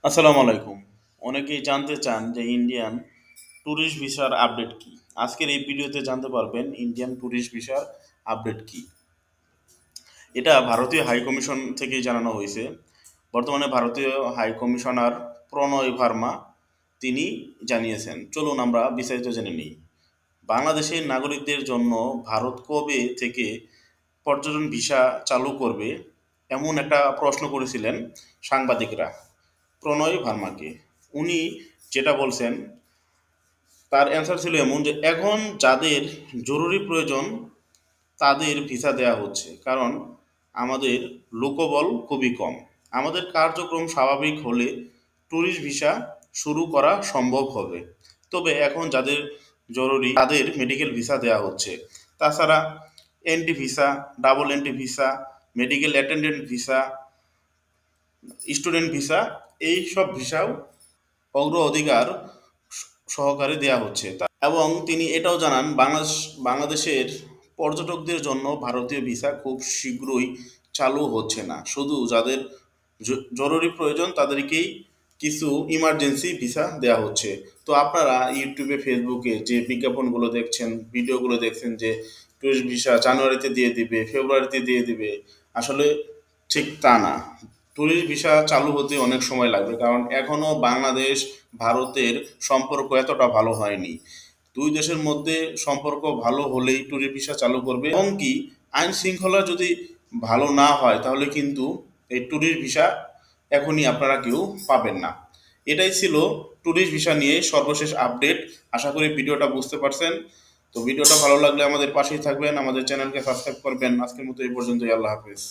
আসসালামু আলাইকুম। অনেকেই জানতে চান যে ইন্ডিয়ান ট্যুরিস্ট ভিসার আপডেট কি। আজকের এই ভিডিওতে জানতে পারবেন ইন্ডিয়ান ট্যুরিস্ট ভিসার আপডেট কি। এটা ভারতীয় হাই কমিশন থেকেই জানানো হয়েছে। বর্তমানে ভারতীয় হাই কমিশনার প্রণয় ভার্মা তিনি জানিয়েছেন। চলুন আমরা বিস্তারিত জেনে নিই। বাংলাদেশের নাগরিকদের জন্য ভারত কবে থেকে পর্যটন ভিসা চালু করবে এমন একটা প্রশ্ন করেছিলেন সাংবাদিকরা প্রণয় ভার্মাকে। উনি যেটা বলছেন তার অ্যান্সার ছিল এমন যে এখন যাদের জরুরি প্রয়োজন তাদের ভিসা দেওয়া হচ্ছে, কারণ আমাদের লোকবল খুবই কম। আমাদের কার্যক্রম স্বাভাবিক হলে ট্যুরিস্ট ভিসা শুরু করা সম্ভব হবে। তবে এখন যাদের জরুরি তাদের মেডিকেল ভিসা দেওয়া হচ্ছে। তাছাড়া N T visa, double N T visa, medical attendant visa, student visa, এই সব ভিসাও অগ্রাধিকার সহকারে দেওয়া হচ্ছে। এবং তিনি এটাও জানান বাংলাদেশের পর্যটকদের জন্য ভারতীয় ভিসা খুব শীঘ্রই চালু হচ্ছে না, শুধু যাদের জরুরি প্রয়োজন তাদেরকেই কিছু ইমার্জেন্সি ভিসা দেওয়া হচ্ছে। তো আপনারা ইউটিউবে ফেসবুকে যে বিজ্ঞাপনগুলো দেখছেন, ভিডিওগুলো দেখছেন যে টুরিস্ট ভিসা জানুয়ারিতে দিয়ে দিবে, ফেব্রুয়ারিতে দিয়ে দিবে, আসলে ঠিক তা না। ট্যুরিস্ট ভিসা চালু হতে অনেক সময় লাগবে, কারণ এখনও বাংলাদেশ ভারতের সম্পর্ক এতটা ভালো হয়নি। দুই দেশের মধ্যে সম্পর্ক ভালো হলেই ট্যুরিস্ট ভিসা চালু করবে, এবং কি আইন শৃঙ্খলা যদি ভালো না হয় তাহলে কিন্তু এই ট্যুরিস্ট ভিসা এখনই আপনারা কেউ পাবেন না। এটাই ছিল ট্যুরিস্ট ভিসা নিয়ে সর্বশেষ আপডেট। আশা করি ভিডিওটা বুঝতে পারছেন। তো ভিডিওটা ভালো লাগলে আমাদের পাশেই থাকবেন, আমাদের চ্যানেলকে সাবস্ক্রাইব করবেন। আজকের মতো এই পর্যন্তই। আল্লাহ হাফেজ।